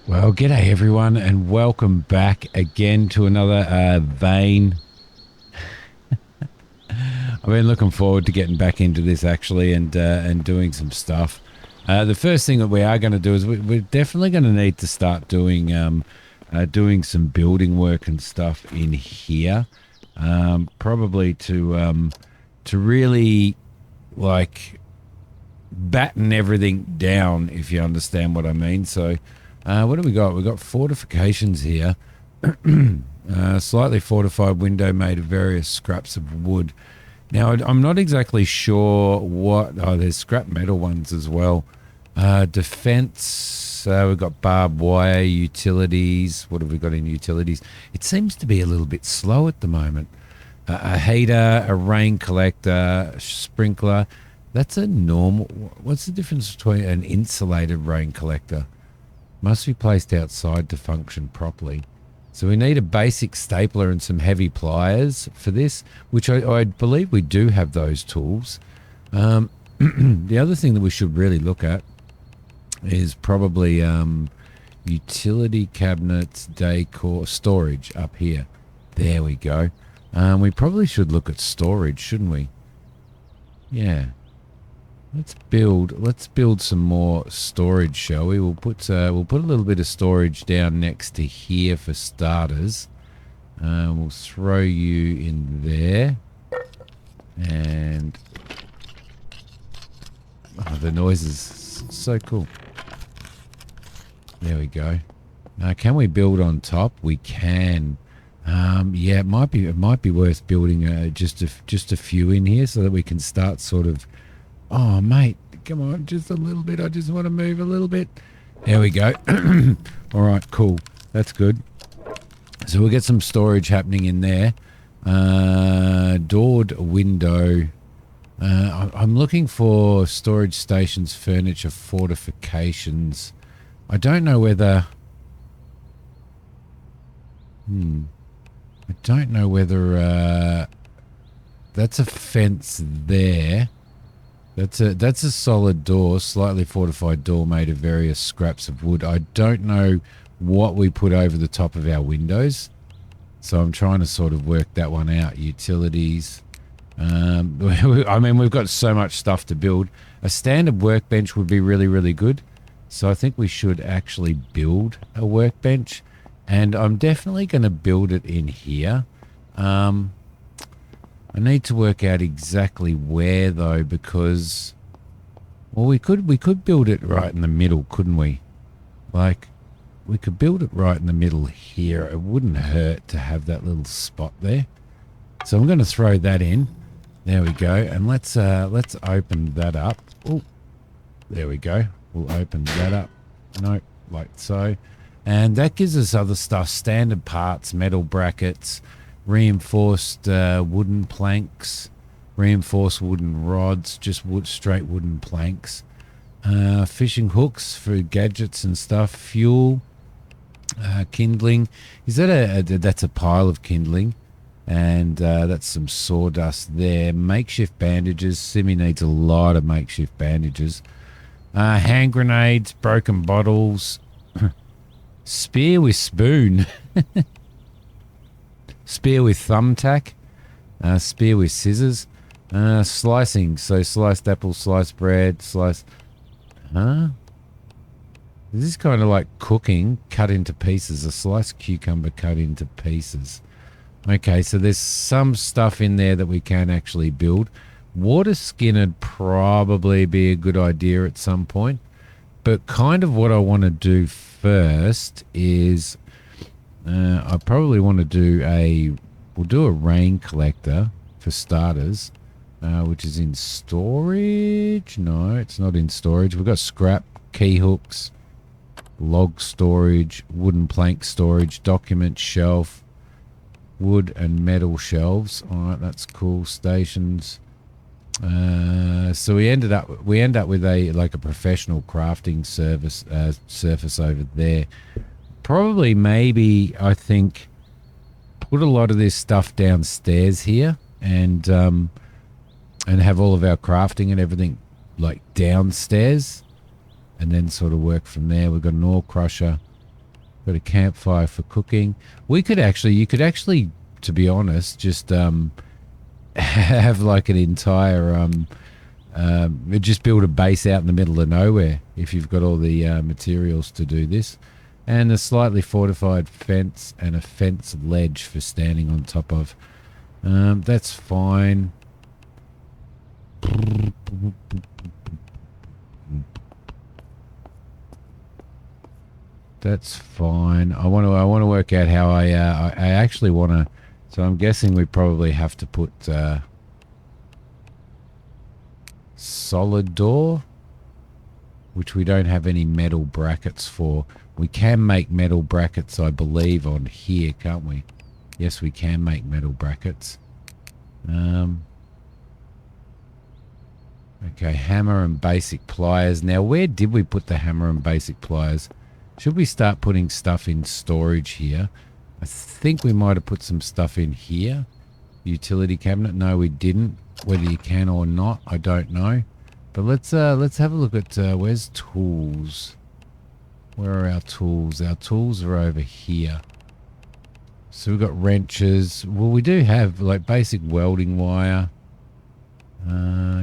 Well, g'day everyone, and welcome back again to another vein. I've been looking forward to getting back into this actually, and doing some stuff. The first thing that we are going to do is we're definitely going to need to start doing some building work and stuff in here, probably to really like batten everything down, if you understand what I mean. So, what do we got? We've got fortifications here. Slightly fortified window made of various scraps of wood. Now, I'm not exactly sure what. Oh, there's scrap metal ones as well. Defense. We've got barbed wire, utilities. What have we got in utilities? It seems to be a little bit slow at the moment. A heater, a rain collector, sprinkler. That's a normal. What's the difference between an insulated rain collector? Must be placed outside to function properly. So we need a basic stapler and some heavy pliers for this, which I believe we do have those tools. The other thing that we should really look at is probably utility cabinets, decor, storage up here. There we go. We probably should look at storage, shouldn't we? Yeah. Let's build some more storage, shall we? We'll put a little bit of storage down next to here for starters. We'll throw you in there, and the noise is so cool. There we go. Now, can we build on top? We can. Yeah, it might be worth building just a few in here so that we can start sort of. Oh, mate, come on, just a little bit. I just want to move a little bit. There we go. All right, cool. That's good. So we'll get some storage happening in there. Doored window. I'm looking for storage stations, furniture, fortifications. I don't know whether... I don't know whether... that's a fence there. That's a solid door, slightly fortified door made of various scraps of wood. I don't know what we put over the top of our windows, so I'm trying to sort of work that one out. Utilities. I mean, we've got so much stuff to build. A standard workbench would be really, really good. So I think we should actually build a workbench, and I'm definitely going to build it in here. I need to work out exactly where though, because well, we could build it right in the middle, couldn't we? Like, we could build it right in the middle here. It wouldn't hurt to have that little spot there. So I'm going to throw that in. There we go, and let's open that up. Oh, there we go. We'll open that up. Nope, like so, and that gives us other stuff: standard parts, metal brackets. Reinforced wooden planks, reinforced wooden rods, just straight wooden planks, fishing hooks for gadgets and stuff, fuel, kindling. Is that that's a pile of kindling, and that's some sawdust there. Makeshift bandages. Simi needs a lot of makeshift bandages. Hand grenades, broken bottles, spear with spoon. Spear with thumbtack, spear with scissors, slicing, so sliced apple, sliced bread, sliced... Huh? This is kind of like cooking, cut into pieces, a sliced cucumber cut into pieces. Okay, so there's some stuff in there that we can actually build. Water skin would probably be a good idea at some point, but kind of what I want to do first is... I probably want to do we'll do a rain collector for starters, which is in storage. No, it's not in storage. We've got scrap, key hooks, log storage, wooden plank storage, document shelf, wood and metal shelves. All right, that's cool. Stations. So we end up with a professional crafting surface over there. Probably, maybe, I think, put a lot of this stuff downstairs here, and have all of our crafting and everything like downstairs, and then sort of work from there. We've got an ore crusher, Got a campfire for cooking. You could actually, to be honest, just have like an entire just build a base out in the middle of nowhere if you've got all the materials to do this. And a slightly fortified fence and a fence ledge for standing on top of. That's fine. That's fine. I want to work out how I actually want to. So I'm guessing we probably have to put solid door, which we don't have any metal brackets for. We can make metal brackets, I believe, on here, can't we? Yes, we can make metal brackets. Okay, hammer and basic pliers. Now, where did we put the hammer and basic pliers? Should we start putting stuff in storage here? I think we might have put some stuff in here. Utility cabinet. No, we didn't. Whether you can or not, I don't know. But let's have a look at where's tools. Where are our tools? Our tools are over here. So we've got wrenches. Well, we do have like basic welding wire,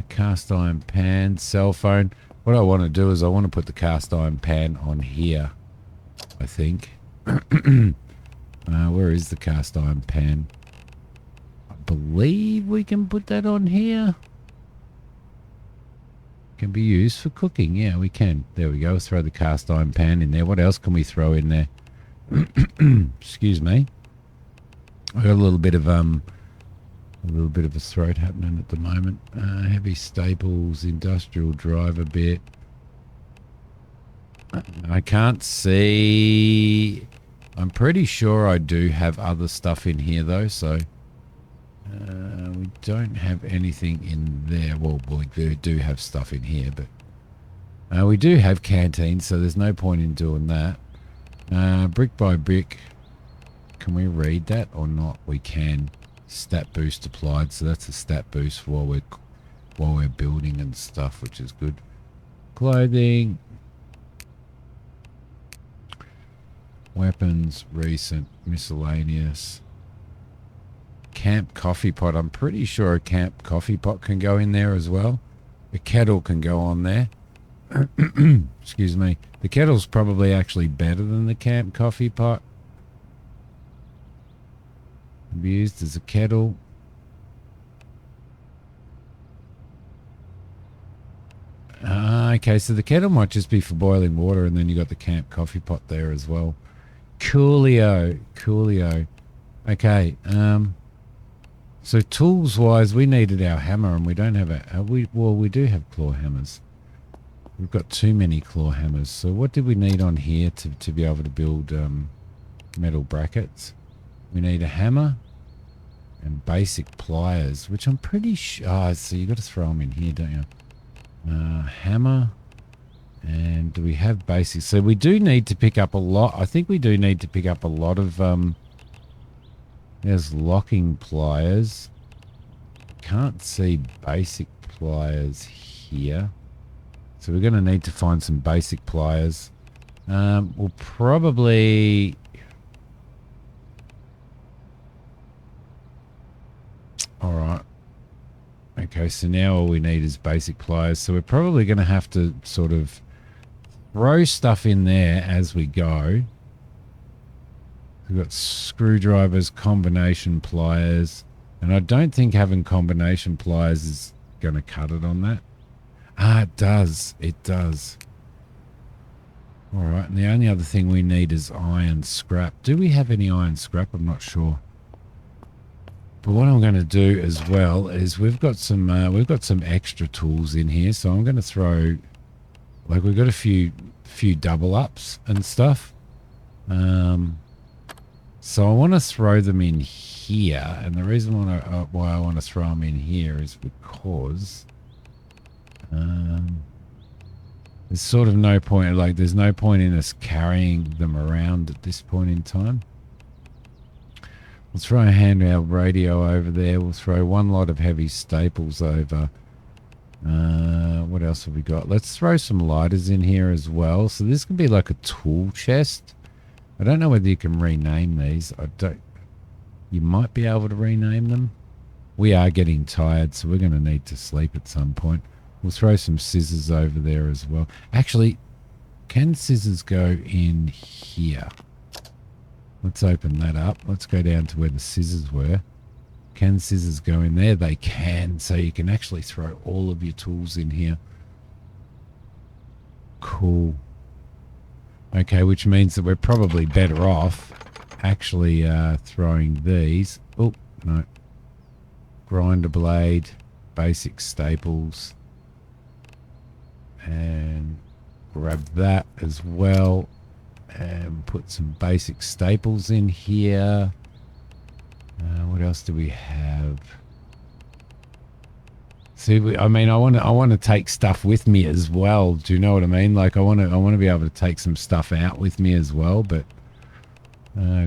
cast iron pan, cell phone. What I want to do is I want to put the cast iron pan on here, I think. Where is the cast iron pan? I believe we can put that on here. Can be used for cooking. Yeah, we can. There we go. Let's throw the cast iron pan in there. What else can we throw in there? Excuse me. I got a little bit of a throat happening at the moment. Heavy staples, industrial driver bit. I can't see. I'm pretty sure I do have other stuff in here though, so we don't have anything in there. Well, we do have stuff in here, but we do have canteens, so there's no point in doing that. Brick by brick. Can we read that or not? We can. Stat boost applied, so that's a stat boost while we're building and stuff, which is good. Clothing, weapons, recent, miscellaneous, camp coffee pot. I'm pretty sure a camp coffee pot can go in there as well. A kettle can go on there. Excuse me. The kettle's probably actually better than the camp coffee pot. Be used as a kettle. Okay, so the kettle might just be for boiling water, and then you got the camp coffee pot there as well. Coolio. Okay, so tools wise, we needed our hammer, and we don't have we do have claw hammers. We've got too many claw hammers. So what did we need on here to be able to build metal brackets? We need a hammer and basic pliers, which I'm pretty sure. So you got to throw them in here, don't you? Hammer, and do we have basic? So we do need to pick up a lot. I think we do need to pick up a lot of. There's locking pliers. Can't see basic pliers here, so we're going to need to find some basic pliers. We'll probably. All right. Okay, so now all we need is basic pliers. So we're probably going to have to sort of throw stuff in there as we go. We've got screwdrivers, combination pliers. And I don't think having combination pliers is going to cut it on that. It does. It does. All right, and the only other thing we need is iron scrap. Do we have any iron scrap? I'm not sure. But what I'm going to do as well is we've got some extra tools in here, so I'm going to throw, like, we've got a few double ups and stuff. So I want to throw them in here, and the reason why I want to throw them in here is because there's sort of no point, like there's no point in us carrying them around at this point in time. We'll throw a handheld radio over there. We'll throw one lot of heavy staples over. What else have we got? Let's throw some lighters in here as well. So this can be like a tool chest. I don't know whether you can rename these. I don't. You might be able to rename them. We are getting tired, so we're going to need to sleep at some point. We'll throw some scissors over there as well. Actually, can scissors go in here? Let's open that up. Let's go down to where the scissors were. Can scissors go in there? They can. So you can actually throw all of your tools in here. Cool. Okay, which means that we're probably better off actually throwing these. Oh, no. Grinder blade, basic staples. And grab that as well. And put some basic staples in here. What else do we have? See, I mean, I want to take stuff with me as well. Do you know what I mean? Like, I want to be able to take some stuff out with me as well. But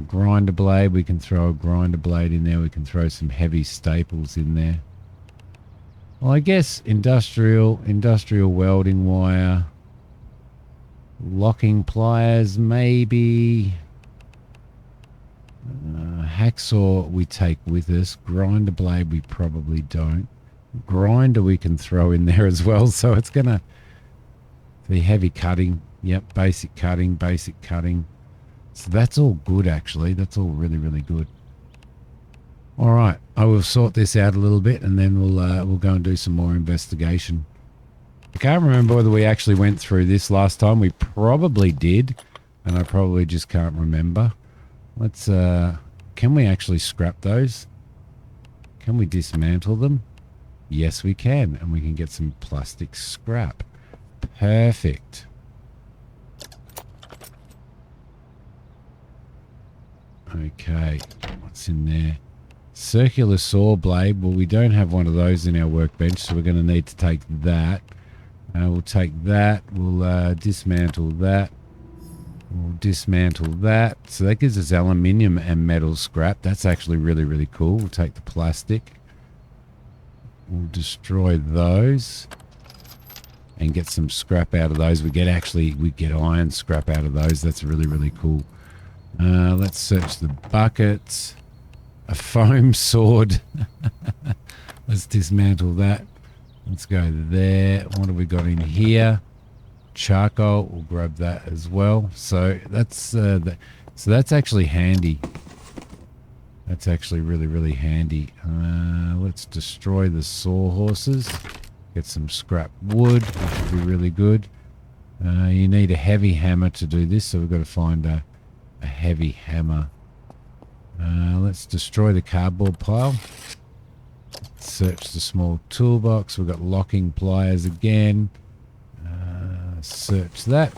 grinder blade, we can throw a grinder blade in there. We can throw some heavy staples in there. Well, I guess industrial welding wire, locking pliers, maybe. Hacksaw we take with us. Grinder blade we probably don't. Grinder we can throw in there as well. So it's going to be heavy cutting. Yep, basic cutting. So that's all good, actually. That's all really, really good. All right, I will sort this out a little bit, and then we'll go and do some more investigation. I can't remember whether we actually went through this last time. We probably did, and I probably just can't remember. Let's, can we actually scrap those? Can we dismantle them? Yes, we can, and we can get some plastic scrap. Perfect. Okay, what's in there? Circular saw blade. Well, we don't have one of those in our workbench, so we're going to need to take that. We'll take that. We'll dismantle that. We'll dismantle that. So that gives us aluminium and metal scrap. That's actually really, really cool. We'll take the plastic. We'll destroy those and get some scrap out of those. We get iron scrap out of those. That's really, really cool. Let's search the buckets. A foam sword. Let's dismantle that. Let's go there. What have we got in here? Charcoal. We'll grab that as well. So that's that's actually handy. That's actually really, really handy. Let's destroy the sawhorses. Get some scrap wood, which would be really good. You need a heavy hammer to do this, so we've got to find a heavy hammer. Let's destroy the cardboard pile. Search the small toolbox. We've got locking pliers again. Search that.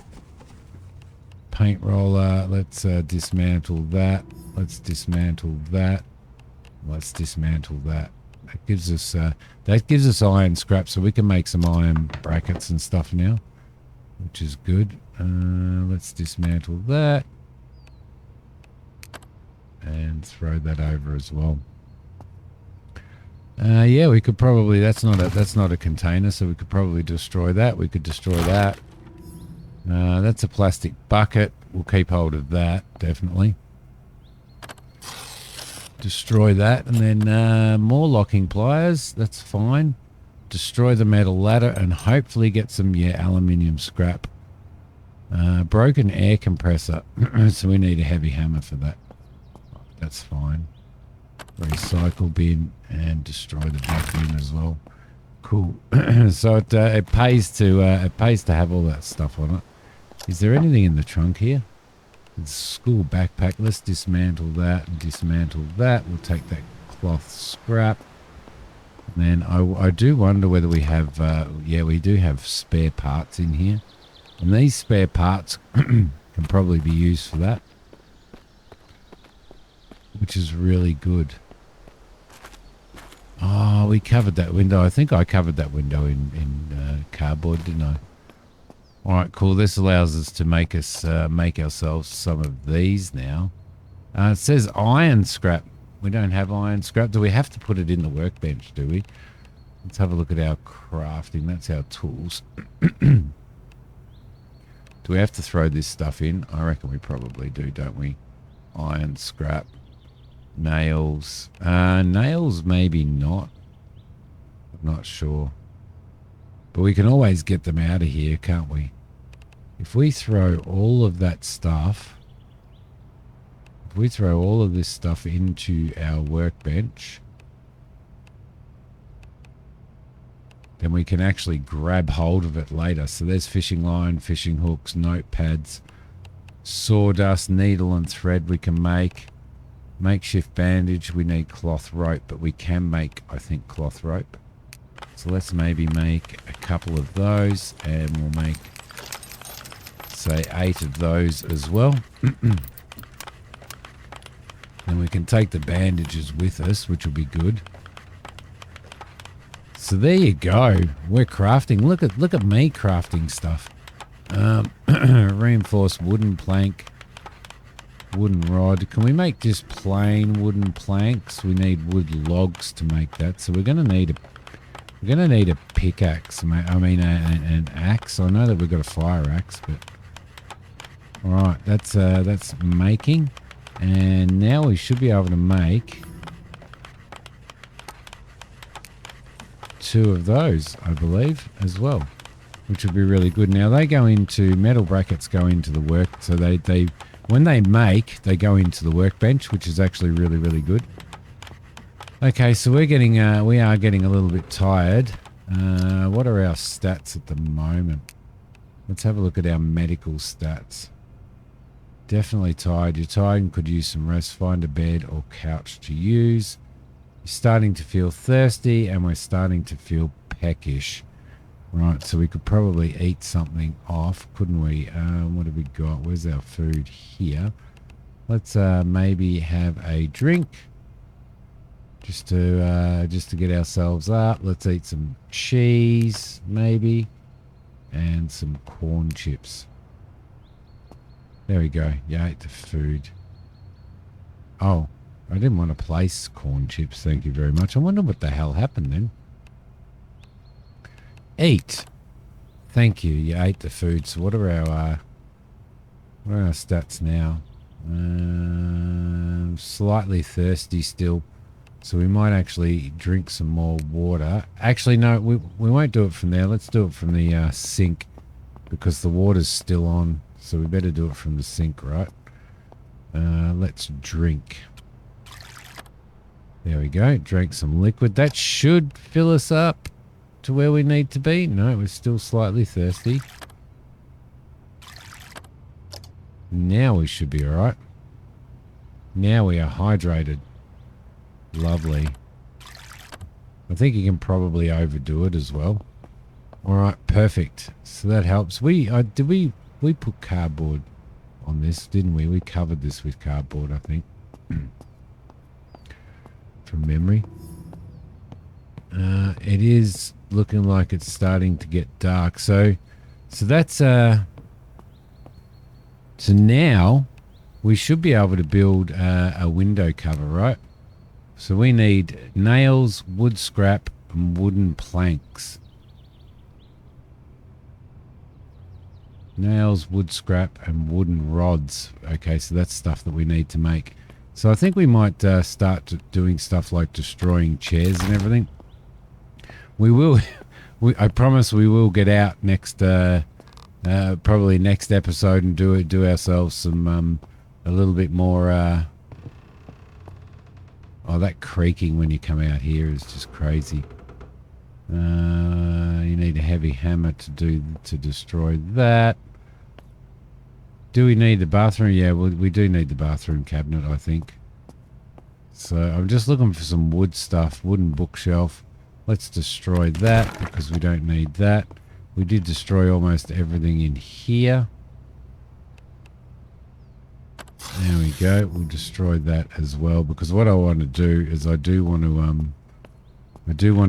Paint roller. Let's dismantle that. Let's dismantle that. Let's dismantle that. That gives us iron scrap, so we can make some iron brackets and stuff now, which is good. Let's dismantle that and throw that over as well. Yeah, we could probably. That's not a container, so we could probably destroy that. We could destroy that. That's a plastic bucket. We'll keep hold of that, definitely. Destroy that, and then more locking pliers. That's fine. Destroy the metal ladder and hopefully get some aluminium scrap. Broken air compressor. So we need a heavy hammer for that. That's fine. Recycle bin and destroy the vacuum as well. Cool. So it pays to have all that stuff on it. Is there anything in the trunk here? It's school backpack. Let's dismantle that and dismantle that. We'll take that cloth scrap. And then I do wonder whether we have we do have spare parts in here. And these spare parts can probably be used for that, which is really good. Oh, we covered that window. I think I covered that window in cardboard, didn't I? All right, cool. This allows us to make ourselves some of these now. It says iron scrap. We don't have iron scrap. Do we have to put it in the workbench, do we? Let's have a look at our crafting. That's our tools. Do we have to throw this stuff in? I reckon we probably do, don't we? Iron, scrap, nails. Nails maybe not. I'm not sure. But we can always get them out of here, can't we? If we throw all of that stuff... If we throw all of this stuff into our workbench... then we can actually grab hold of it later. So there's fishing line, fishing hooks, notepads, sawdust, needle and thread we can make. Makeshift bandage, we need cloth rope, but we can make, I think, cloth rope. So let's maybe make a couple of those, and we'll make, say, 8 of those as well. Then we can take the bandages with us, which will be good. So there you go. We're crafting. Look at me crafting stuff. Reinforced wooden plank, wooden rod. Can we make just plain wooden planks? We need wood logs to make that. So we're gonna need a pickaxe. I mean an axe. I know that we've got a fire axe, but all right. That's making, and now we should be able to make 2 of those, I believe, as well, which would be really good. Now they go into metal brackets, go into the work, so they when they make, they go into the workbench, which is actually really, really good. Okay, so we are getting a little bit tired. What are our stats at the moment? Let's have a look at our medical stats. Definitely tired. You're tired and could use some rest. Find a bed or couch to use. Starting to feel thirsty, and we're starting to feel peckish. Right, so we could probably eat something off, couldn't we? What have we got? Where's our food? Here. Let's maybe have a drink, just to get ourselves up. Let's eat some cheese, maybe, and some corn chips. There we go. You ate the food. Oh. I didn't want to place corn chips, thank you very much. I wonder what the hell happened then. Eat. Thank you, you ate the food. So what are our stats now? Slightly thirsty still. So we might actually drink some more water. Actually, no, we won't do it from there. Let's do it from the sink, because the water's still on. So we better do it from the sink, right? Let's drink. There we go. Drank some liquid. That should fill us up to where we need to be. No, we're still slightly thirsty. Now we should be alright. Now we are hydrated. Lovely. I think you can probably overdo it as well. Alright, perfect. So that helps. We put cardboard on this, didn't we? We covered this with cardboard, I think. From memory. It is looking like it's starting to get dark. So that's so now we should be able to build a window cover, right? So we need nails, wood scrap, and wooden planks. Nails, wood scrap, and wooden rods. Okay, so that's stuff that we need to make. So I think we might start doing stuff like destroying chairs and everything. We will. I promise we will get out next, probably next episode, and do ourselves some a little bit more. Oh, that creaking when you come out here is just crazy. You need a heavy hammer to destroy that. Do we need the bathroom? Yeah, we do need the bathroom cabinet, I think. So I'm just looking for some wood stuff. Wooden bookshelf. Let's destroy that because we don't need that. We did destroy almost everything in here. There we go. We'll destroy that as well, because what I want to do is I do want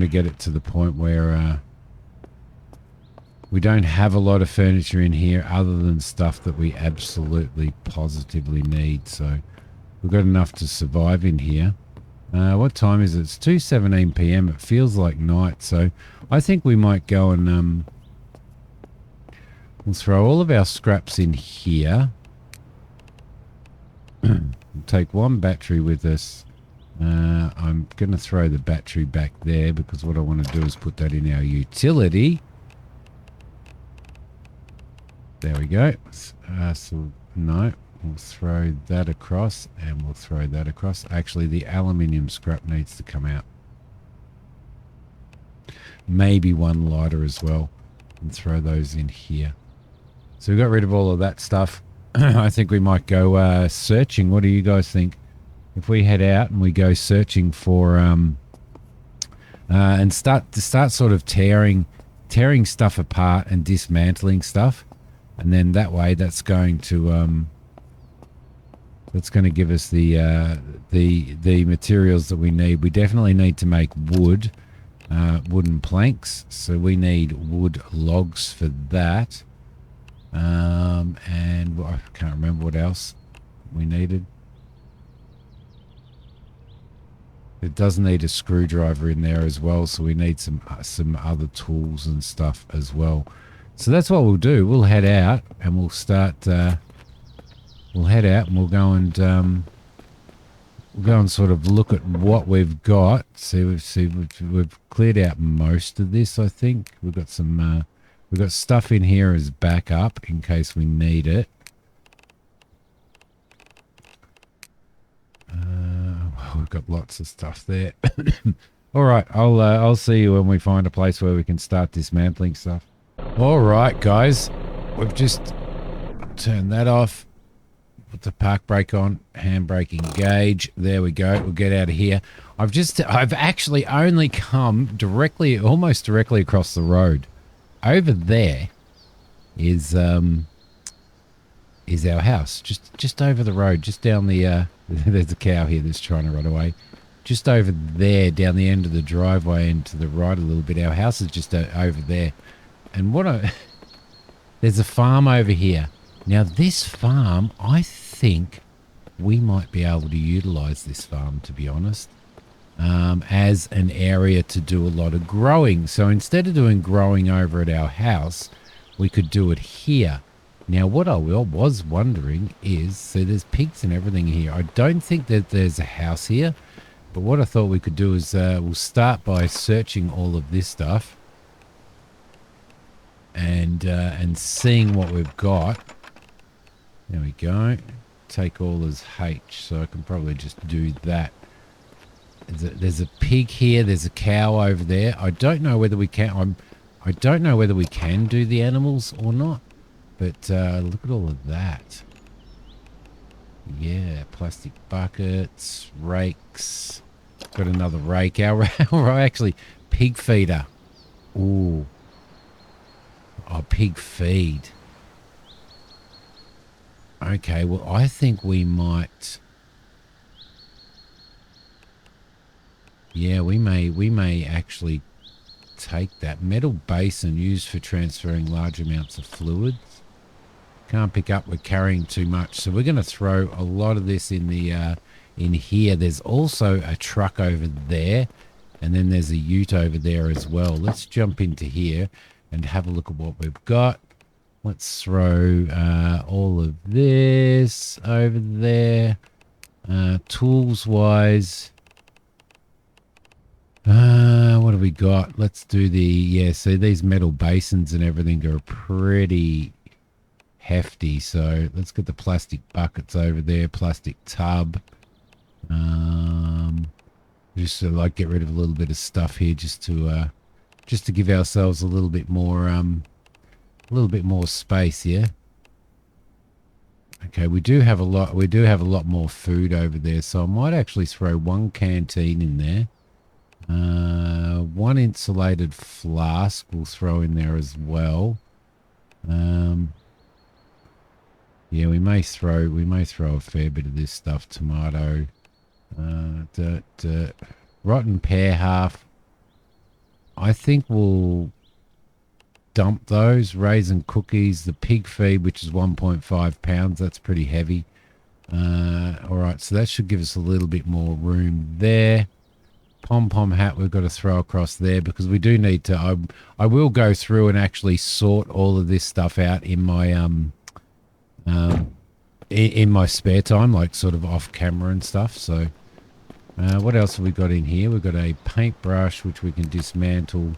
to get it to the point where we don't have a lot of furniture in here other than stuff that we absolutely positively need. So we've got enough to survive in here. What time is it? It's 2:17 p.m. It feels like night, so I think we might go and We'll throw all of our scraps in here. We'll take one battery with us. I'm going to throw the battery back there because what I want to do is put that in our utility. There we go. So no, we'll throw that across and we'll throw that across. Actually, the aluminium scrap needs to come out. Maybe one lighter as well, and throw those in here. So we got rid of all of that stuff. I think we might go searching. What do you guys think? If we head out and we go searching for and start sort of tearing stuff apart and dismantling stuff, and then that way that's going to give us the materials that we need. We definitely need to make wood, wooden planks, so we need wood logs for that. And I can't remember what else we needed. It does need a screwdriver in there as well, so we need some other tools and stuff as well. So that's what we'll do. We'll head out and we'll start. We'll head out and we'll go and sort of look at what we've got. We've cleared out most of this. I think we've got some. We've got stuff in here as backup in case we need it. We've got lots of stuff there. All right, I'll see you when we find a place where we can start dismantling stuff. All right, guys, we've just turned that off. Put the park brake on, handbrake engage. There we go. We'll get out of here. I've actually only come almost directly across the road. Over there is our house. Just over the road, just down the there's a cow here that's trying to run away. Just over there, down the end of the driveway and to the right a little bit. Our house is just over there. And there's a farm over here. Now this farm, I think we might be able to utilize this farm, to be honest, as an area to do a lot of growing. So instead of doing growing over at our house, we could do it here. Now, what I was wondering is, so there's pigs and everything here. I don't think that there's a house here, but what I thought we could do is we'll start by searching all of this stuff and seeing what we've got. There we go. Take all as H, so I can probably just do that. There's a pig here. There's a cow over there. I don't know whether we can. I don't know whether we can do the animals or not. But look at all of that. Yeah, plastic buckets, rakes. Got another rake. Our actually pig feeder. Ooh. Oh, pig feed. Okay, well, I think we might. Yeah, we may actually take that metal basin used for transferring large amounts of fluids. Can't pick up, we're carrying too much, so we're going to throw a lot of this in the in here. There's also a truck over there, and then there's a ute over there as well. Let's jump into here and have a look at what we've got. Let's throw all of this over there. Tools wise, what have we got? Let's do so these metal basins and everything are pretty hefty, so let's get the plastic buckets over there, plastic tub. Just to like get rid of a little bit of stuff here, just to give ourselves a little bit more space. Yeah. Okay, we do have a lot more food over there, so I might actually throw one canteen in there. One insulated flask we'll throw in there as well. Yeah, we may throw a fair bit of this stuff. Tomato, rotten pear half. I think we'll dump those. Raisin cookies, the pig feed, which is 1.5 pounds. That's pretty heavy. All right, so that should give us a little bit more room there. Pom-pom hat we've got to throw across there because we do need to. I will go through and actually sort all of this stuff out in my in my spare time, like sort of off camera and stuff. So what else have we got in here? We've got a paintbrush which we can dismantle.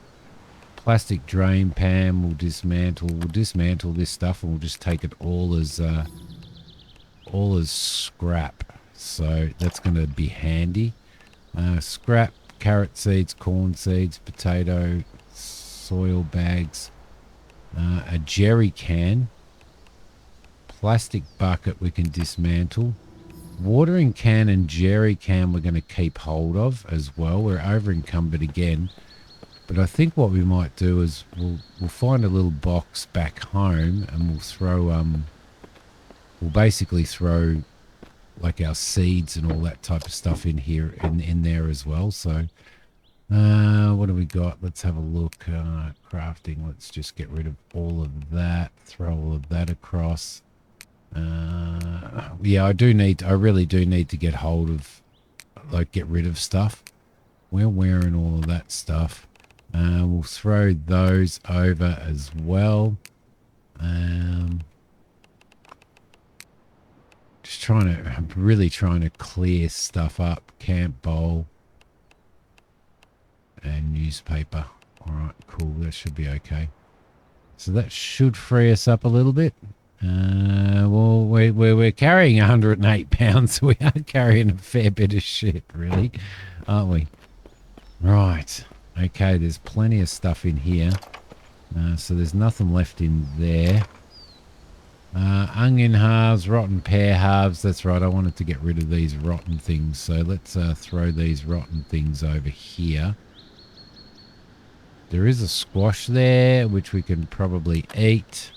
Plastic drain pan we'll dismantle. We'll dismantle this stuff and we'll just take it all as scrap. So that's going to be handy. Scrap, carrot seeds, corn seeds, potato, soil bags, a jerry can, plastic bucket we can dismantle. Watering can and jerry can we're going to keep hold of as well. We're over encumbered again. But I think what we might do is we'll find a little box back home and we'll throw we'll basically throw like our seeds and all that type of stuff in here in there as well. So what do we got? Let's have a look. Crafting, let's just get rid of all of that, throw all of that across. Yeah, I really do need to get hold of, like, get rid of stuff. We're wearing all of that stuff. We'll throw those over as well. I'm really trying to clear stuff up. Camp bowl and newspaper. All right, cool. That should be okay. So that should free us up a little bit. Well, we're carrying 108 pounds. So we are carrying a fair bit of shit, really, aren't we? Right. Okay, there's plenty of stuff in here. So there's nothing left in there. Onion halves, rotten pear halves. That's right, I wanted to get rid of these rotten things. So let's throw these rotten things over here. There is a squash there, which we can probably eat.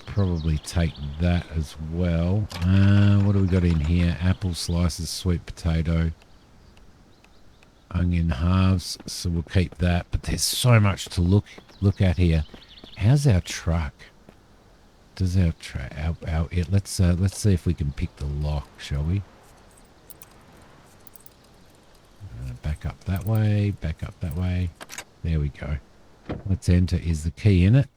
Probably take that as well. What do we got in here? Apple slices, sweet potato, onion halves. So we'll keep that. But there's so much to look at here. How's our truck? Does our truck? Let's see if we can pick the lock, shall we? Back up that way. Back up that way. There we go. Let's enter. Is the key in it?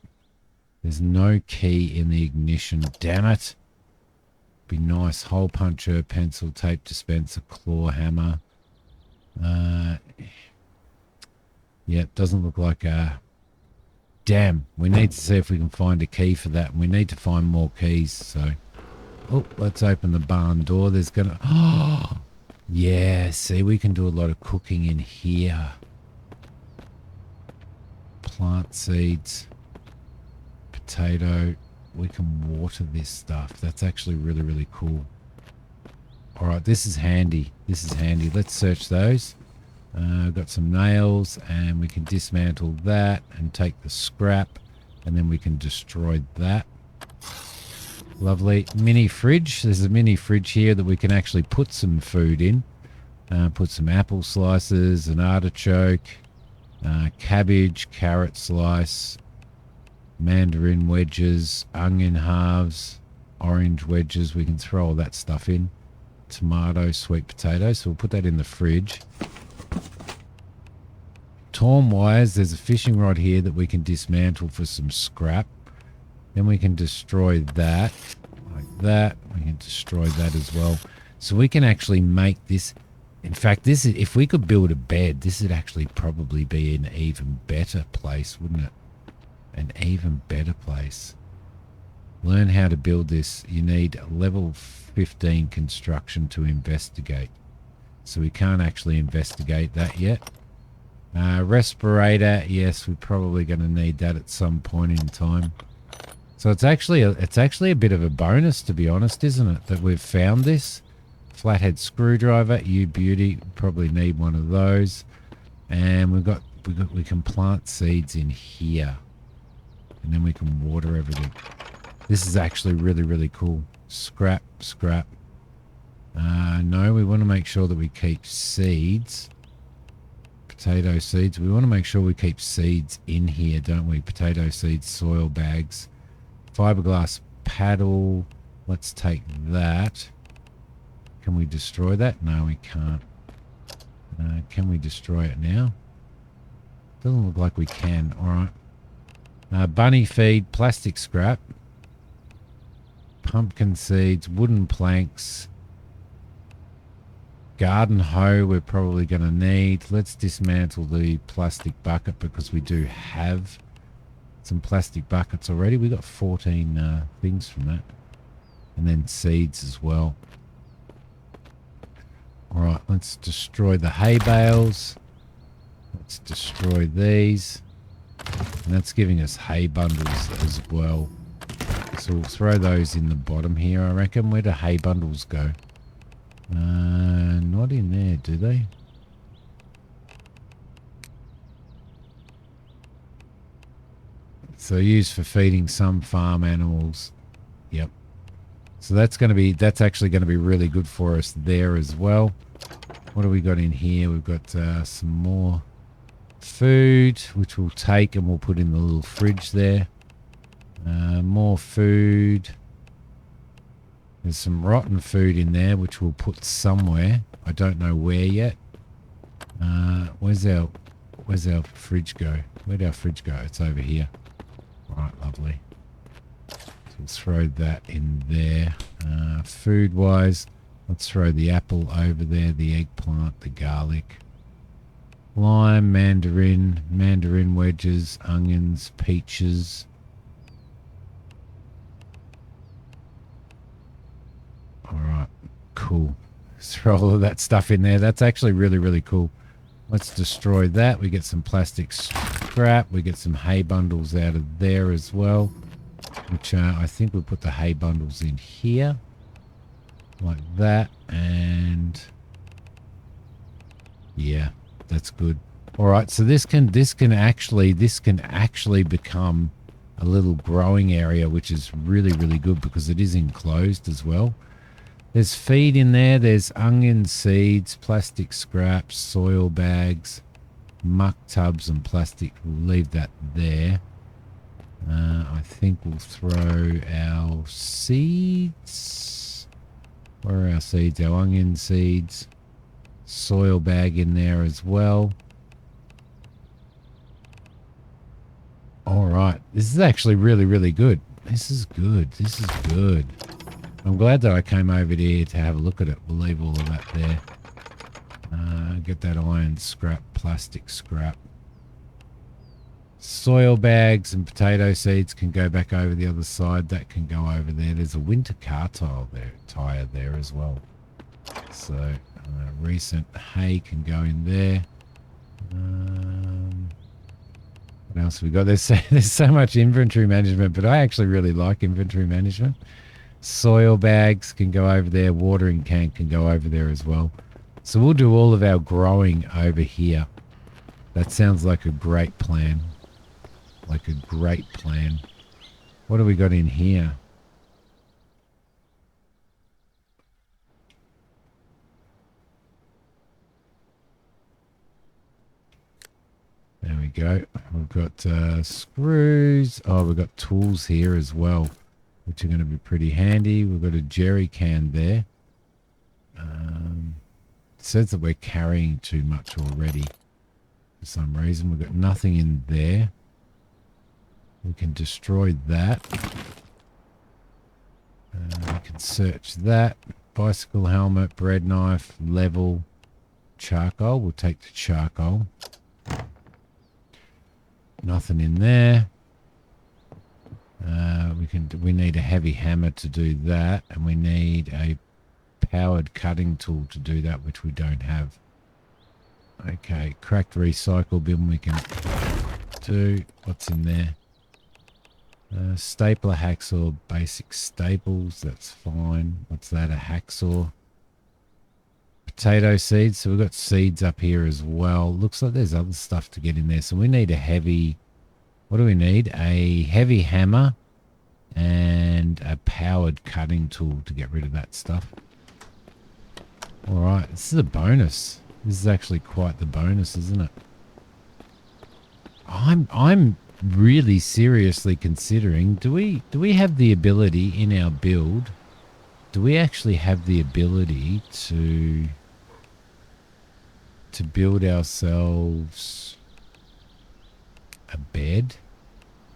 There's no key in the ignition. Damn it. Be nice. Hole puncher, pencil, tape dispenser, claw hammer. Yeah, doesn't look like a... Damn. We need to see if we can find a key for that. And we need to find more keys. So, oh, let's open the barn door. There's gonna... Oh, yeah. See, we can do a lot of cooking in here. Plant seeds. Potato. We can water this stuff. That's actually really, really cool. All right, this is handy. This is handy. Let's search those. Got some nails, and we can dismantle that and take the scrap, and then we can destroy that. Lovely. Mini fridge. There's a mini fridge here that we can actually put some food in. Put some apple slices, an artichoke, cabbage, carrot slice, mandarin wedges, onion halves, orange wedges. We can throw all that stuff in. Tomato, sweet potato. So we'll put that in the fridge. Torn wires. There's a fishing rod here that we can dismantle for some scrap. Then we can destroy that like that. We can destroy that as well. So we can actually make this. In fact, this is, if we could build a bed, this would actually probably be an even better place, wouldn't it? An even better place. Learn how to build this. You need level 15 construction to investigate. So we can't actually investigate that yet. Respirator, yes, we're probably going to need that at some point in time. So it's actually a bit of a bonus, to be honest, isn't it, that we've found this. Flathead screwdriver, you beauty, probably need one of those. And we can plant seeds in here. And then we can water everything. This is actually really, really cool. Scrap. No, we want to make sure that we keep seeds. Potato seeds. We want to make sure we keep seeds in here, don't we? Potato seeds, soil bags, fiberglass paddle. Let's take that. Can we destroy that? No, we can't. Can we destroy it now? Doesn't look like we can. All right. Bunny feed, plastic scrap, pumpkin seeds, wooden planks, garden hoe we're probably going to need. Let's dismantle the plastic bucket because we do have some plastic buckets already. We got 14 things from that. And then seeds as well. All right, let's destroy the hay bales. Let's destroy these. And that's giving us hay bundles as well. So we'll throw those in the bottom here, I reckon. Where do hay bundles go? Not in there, do they? So used for feeding some farm animals. Yep. So that's actually going to be really good for us there as well. What do we got in here? We've got some more food, which we'll take and we'll put in the little fridge there. More food. There's some rotten food in there, which we'll put somewhere. I don't know where yet. Where's our fridge go? Where'd our fridge go? It's over here. All right, lovely. So we'll throw that in there. Food-wise, let's throw the apple over there, the eggplant, the garlic, lime, mandarin wedges, onions, peaches. All right, cool. Throw all of that stuff in there. That's actually really, really cool. Let's destroy that. We get some plastic scrap. We get some hay bundles out of there as well, which I think we'll put the hay bundles in here like that. And yeah, that's good. All right, so this can actually become a little growing area, which is really, really good because it is enclosed as well. There's feed in there. There's onion seeds, plastic scraps, soil bags, muck tubs, and plastic. We'll leave that there. I think we'll throw our seeds. Where are our seeds? Our onion seeds. Soil bag in there as well. All right. This is actually really, really good. This is good. This is good. I'm glad that I came over here to have a look at it. We'll leave all of that there. Get that iron scrap, plastic scrap. Soil bags and potato seeds can go back over the other side. That can go over there. There's a winter car tire there as well. So recent hay can go in there. What else have we got? There's so much inventory management, but I actually really like inventory management. Soil bags can go over there. Watering can go over there as well. So we'll do all of our growing over here. That sounds like a great plan. Like a great plan. What do we got in here? There we go. We've got screws. Oh, we've got tools here as well, which are going to be pretty handy. We've got a jerry can there. It says that we're carrying too much already for some reason. We've got nothing in there. We can destroy that. We can search that. Bicycle helmet, bread knife, level, charcoal. We'll take the charcoal. Nothing in there. We need a heavy hammer to do that, and we need a powered cutting tool to do that, which we don't have. Okay, cracked recycle bin we can do. What's in there? Stapler, hacksaw, basic staples. That's fine. What's that? A hacksaw. Potato seeds. So we've got seeds up here as well. Looks like there's other stuff to get in there. So we need a heavy... What do we need? A heavy hammer and a powered cutting tool to get rid of that stuff. All right, this is a bonus. This is actually quite the bonus, isn't it? I'm really seriously considering, do we have the ability in our build do we actually have the ability to build ourselves a bed?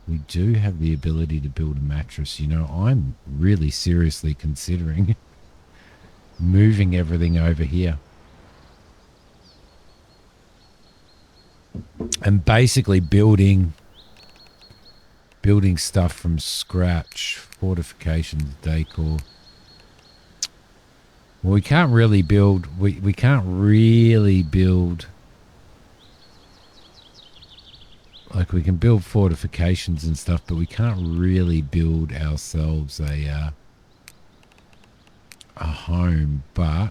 We do have the ability to build a mattress. You know, I'm really seriously considering moving everything over here. And basically building stuff from scratch. Fortifications, decor. Well, we can't really build... We can't really build... Like, we can build fortifications and stuff, but we can't really build ourselves a home, but...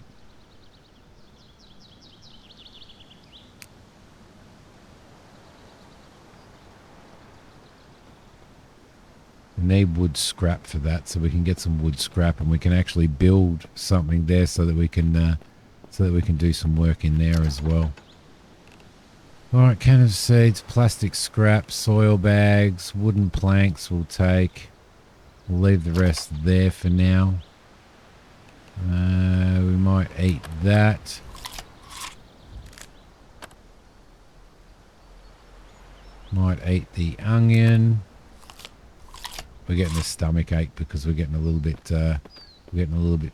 We need wood scrap for that, so we can get some wood scrap and we can actually build something there so that we can do some work in there as well. Alright, can of seeds, plastic scrap, soil bags, wooden planks we'll take. We'll leave the rest there for now. We might eat that. Might eat the onion. We're getting a stomach ache because we're getting a little bit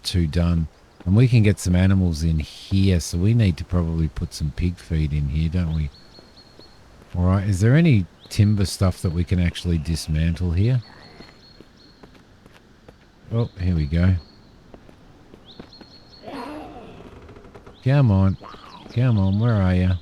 too done. And we can get some animals in here, so we need to probably put some pig feed in here, don't we? Alright, is there any timber stuff that we can actually dismantle here? Oh, here we go. Come on. Come on, where are you?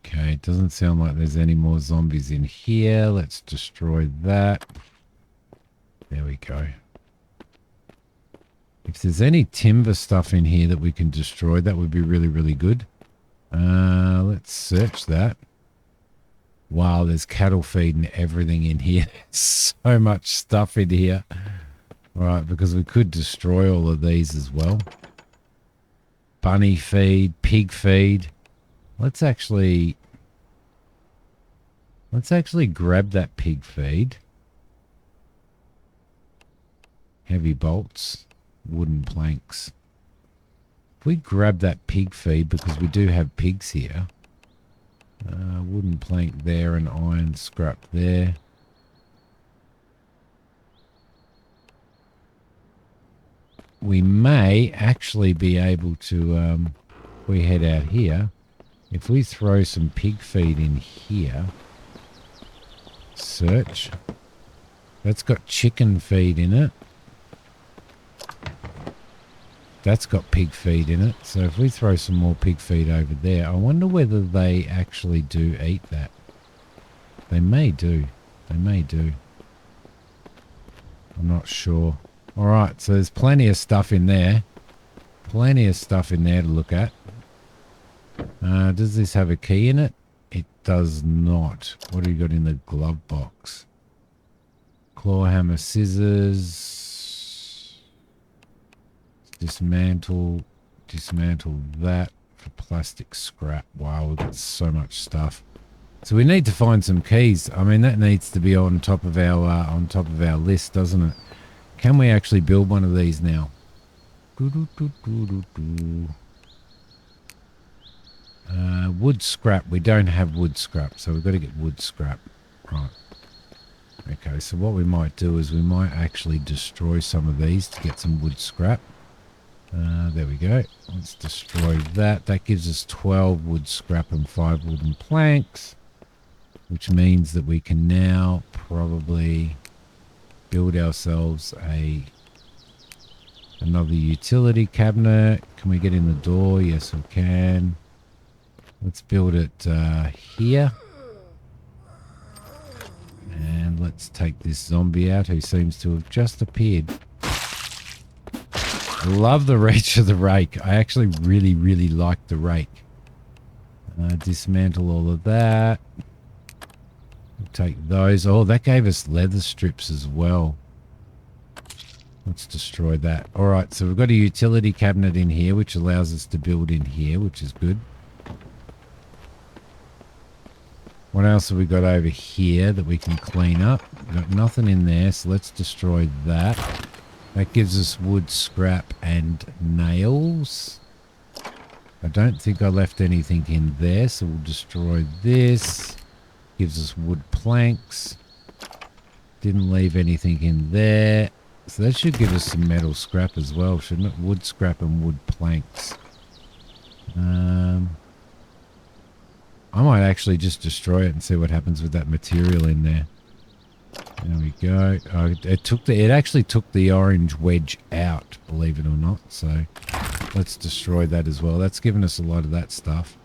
Okay, it doesn't sound like there's any more zombies in here. Let's destroy that. There we go. If there's any timber stuff in here that we can destroy, that would be really, really good. Let's search that. Wow, there's cattle feed and everything in here. So much stuff in here. Right, because we could destroy all of these as well. Bunny feed, pig feed. Let's actually grab that pig feed. Heavy bolts, wooden planks. If we grab that pig feed, because we do have pigs here. Wooden plank there and iron scrap there. We may actually be able to, if we head out here, if we throw some pig feed in here, search, that's got chicken feed in it. That's got pig feed in it. So if we throw some more pig feed over there, I wonder whether they actually do eat that. They may do. They may do. I'm not sure. Alright, so there's plenty of stuff in there. Plenty of stuff in there to look at. Does this have a key in it? It does not. What do you got in the glove box? Claw hammer, scissors. Dismantle that for plastic scrap. Wow, we've got so much stuff. So we need to find some keys. I mean, that needs to be on top of our list, doesn't it? Can we actually build one of these now? Wood scrap. We don't have wood scrap, so we've got to get wood scrap. Right. Okay, so what we might do is we might actually destroy some of these to get some wood scrap. There we go. Let's destroy that. That gives us 12 wood scrap and 5 wooden planks, which means that we can now probably build ourselves another utility cabinet. Can we get in the door? Yes, we can. Let's build it here. And let's take this zombie out who seems to have just appeared. I love the reach of the rake. I actually really, really like the rake. Dismantle all of that. We'll take those. Oh, that gave us leather strips as well. Let's destroy that. All right, so we've got a utility cabinet in here, which allows us to build in here, which is good. What else have we got over here that we can clean up? We've got nothing in there, so let's destroy that. That gives us wood, scrap, and nails. I don't think I left anything in there, so we'll destroy this. Gives us wood planks. Didn't leave anything in there. So that should give us some metal scrap as well, shouldn't it? Wood scrap and wood planks. I might actually just destroy it and see what happens with that material in there. There we go. Oh, it actually took the orange wedge out, believe it or not. So let's destroy that as well. That's given us a lot of that stuff.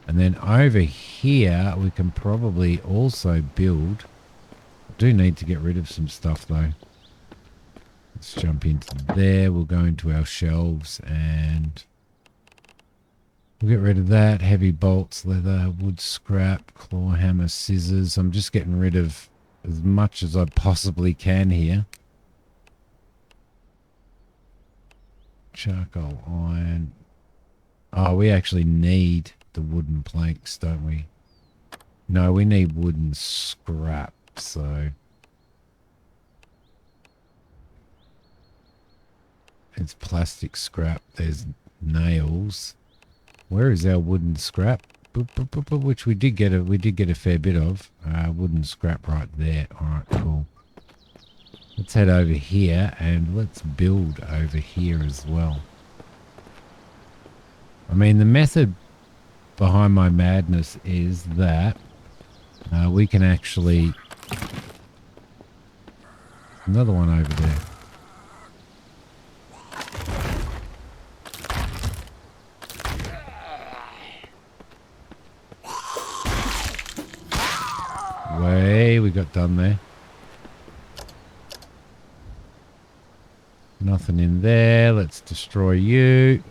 And then over here, we can probably also build. I do need to get rid of some stuff though. Let's jump into there. We'll go into our shelves and we'll get rid of that. Heavy bolts, leather, wood scrap, claw hammer, scissors. I'm just getting rid of as much as I possibly can here. Charcoal, iron. Oh, we actually need the wooden planks, don't we? No, we need wooden scrap, so it's plastic scrap. There's nails. Where is our wooden scrap? Which we did get a fair bit of. Wooden scrap right there. All right, cool. Let's head over here and let's build over here as well. I mean, the method behind my madness is that we can actually... Another one over there. We got done there. Nothing in there. Let's destroy you.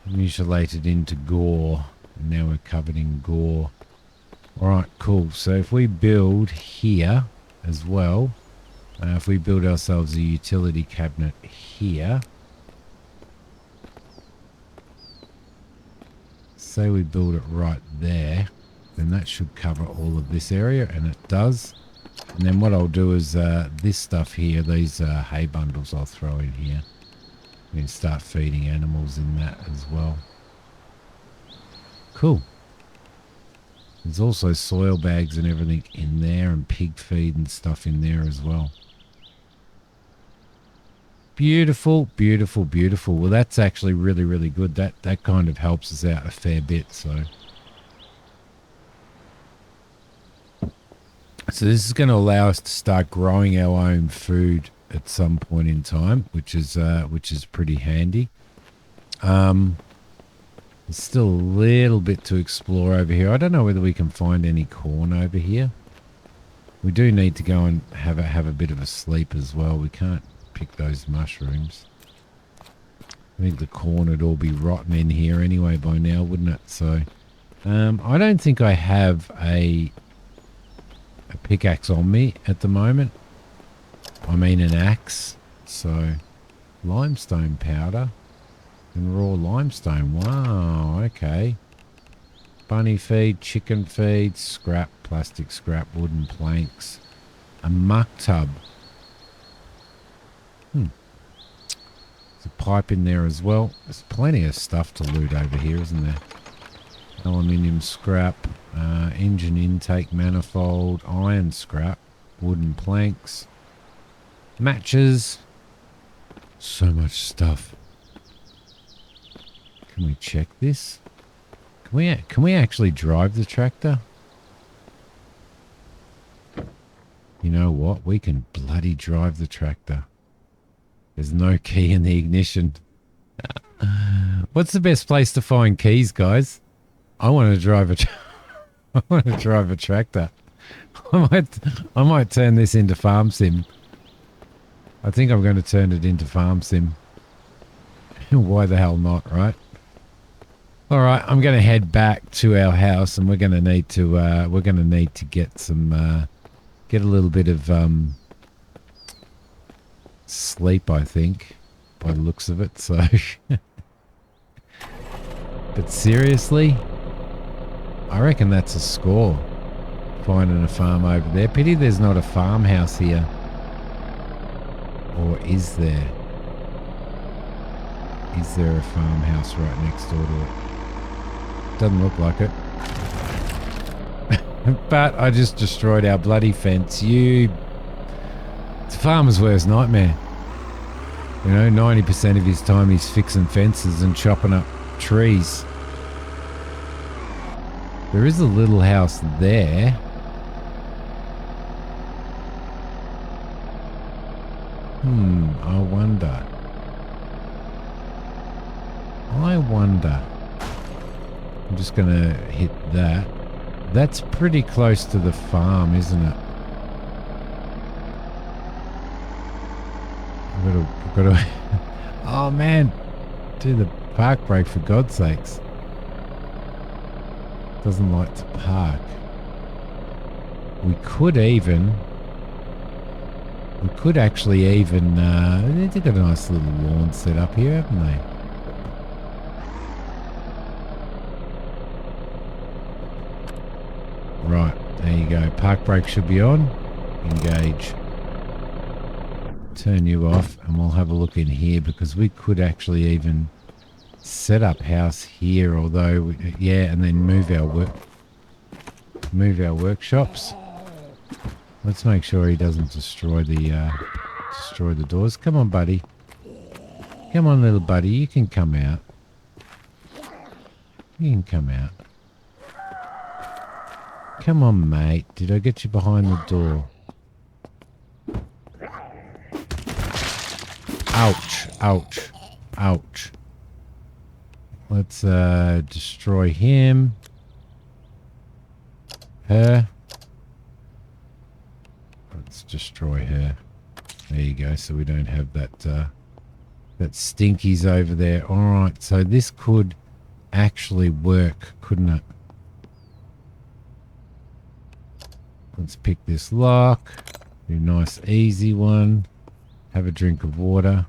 Mutilated into gore. And now we're covered in gore. Alright, cool. So if we build here as well, if we build ourselves a utility cabinet here, say we build it right there, then that should cover all of this area, and it does. And then what I'll do is this stuff here, these hay bundles I'll throw in here. We can start feeding animals in that as well. Cool. There's also soil bags and everything in there, and pig feed and stuff in there as well. Beautiful, beautiful, beautiful. Well, that's actually really, really good. That kind of helps us out a fair bit, so... So this is going to allow us to start growing our own food at some point in time, which is pretty handy. There's still a little bit to explore over here. I don't know whether we can find any corn over here. We do need to go and have a bit of a sleep as well. We can't pick those mushrooms. I think the corn would all be rotten in here anyway by now, wouldn't it? So I don't think I have a pickaxe on me at the moment. I mean an axe. So limestone powder and raw limestone. Wow, okay. Bunny feed, chicken feed, scrap, plastic scrap, wooden planks, a muck tub. There's a pipe in there as well. There's plenty of stuff to loot over here, isn't there? Aluminium scrap, engine intake manifold, iron scrap, wooden planks, matches. So much stuff. Can we check this? Can we actually drive the tractor? You know what? We can bloody drive the tractor. There's no key in the ignition. What's the best place to find keys, guys? I want to drive a tractor. I might turn this into farm sim. I think I'm going to turn it into farm sim. Why the hell not, right? All right, I'm going to head back to our house, and we're going to need to get some get a little bit of sleep, I think, by the looks of it. So, but seriously, I reckon that's a score. Finding a farm over there. Pity there's not a farmhouse here. Or is there? Is there a farmhouse right next door to it? Doesn't look like it. But I just destroyed our bloody fence. It's a farmer's worst nightmare. You know, 90% of his time he's fixing fences and chopping up trees. There is a little house there. I wonder. I'm just going to hit that. That's pretty close to the farm, isn't it? I've got to oh man, do the park brake for God's sakes. Doesn't like to park. We could actually even, they've got a nice little lawn set up here, haven't they? Right, there you go. Park brake should be on. Engage. Turn you off and we'll have a look in here because we could actually even set up house here, although, yeah, and then move our workshops. Let's make sure he doesn't destroy the doors. Come on, buddy. Come on, little buddy. You can come out. You can come out. Come on, mate. Did I get you behind the door? Ouch. Ouch. Ouch. Let's destroy him. Her. Let's destroy her. There you go. So we don't have that that stinkies over there. All right. So this could actually work, couldn't it? Let's pick this lock. Do a nice easy one. Have a drink of water.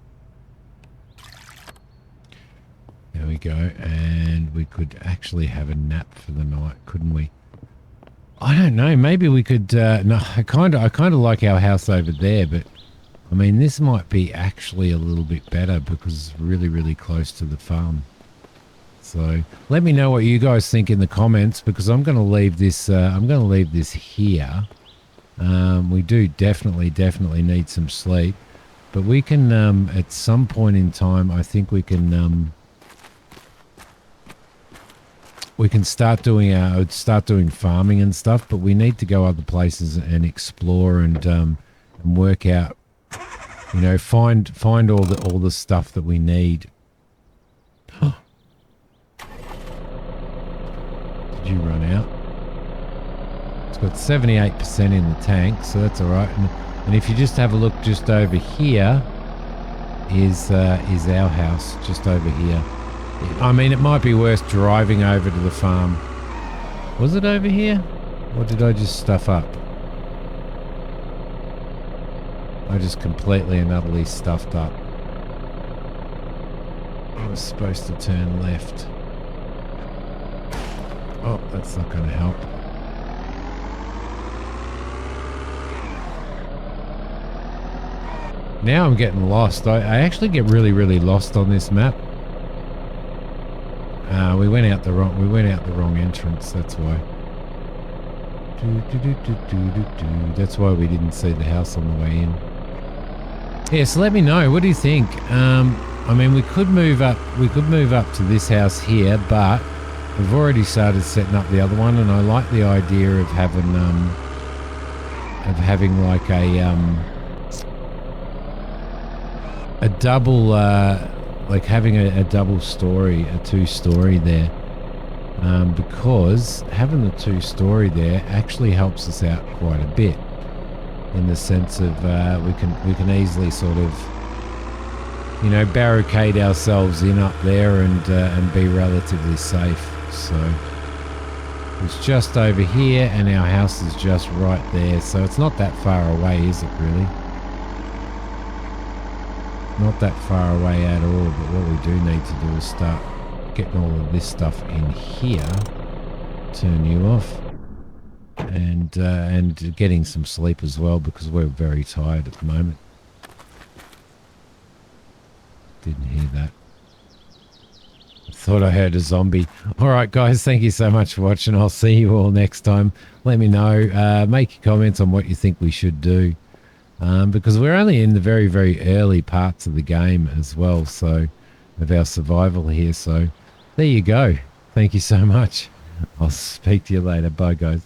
There we go. And we could actually have a nap for the night, couldn't we? I don't know. Maybe we could. No, I kind of like our house over there, but I mean, this might be actually a little bit better because it's really, really close to the farm. So let me know what you guys think in the comments because I'm going to leave this. I'm going to leave this here. We do definitely need some sleep, but we can at some point in time. I think we can start doing farming and stuff. But we need to go other places and explore and work out. You know, find all the stuff that we need. Did you run out? It's got 78% in the tank, so that's all right. And if you just have a look just over here, is our house just over here. I mean, it might be worth driving over to the farm. Was it over here? Or did I just stuff up? I just completely and utterly stuffed up. I was supposed to turn left. Oh, that's not going to help. Now I'm getting lost. I actually get really lost on this map. We went out the wrong entrance. That's why. That's why we didn't see the house on the way in. Yeah, so let me know. What do you think? I mean, we could move up. We could move up to this house here, but we've already started setting up the other one, and I like the idea of having like a double, like having a double story, a two-story there, because having the two-story there actually helps us out quite a bit, in the sense of we can easily sort of, you know, barricade ourselves in up there and be relatively safe. So it's just over here, and our house is just right there, so it's not that far away, is it really? not that far away at all, but what we do need to do is start getting all of this stuff in here. Turn you off. And getting some sleep as well, because we're very tired at the moment. Didn't hear that. Thought I heard a zombie. All right, guys, thank you so much for watching. I'll see you all next time. Let me know. Make your comments on what you think we should do, because we're only in the very, very early parts of the game as well, so of our survival here. So there you go. Thank you so much. I'll speak to you later. Bye, guys.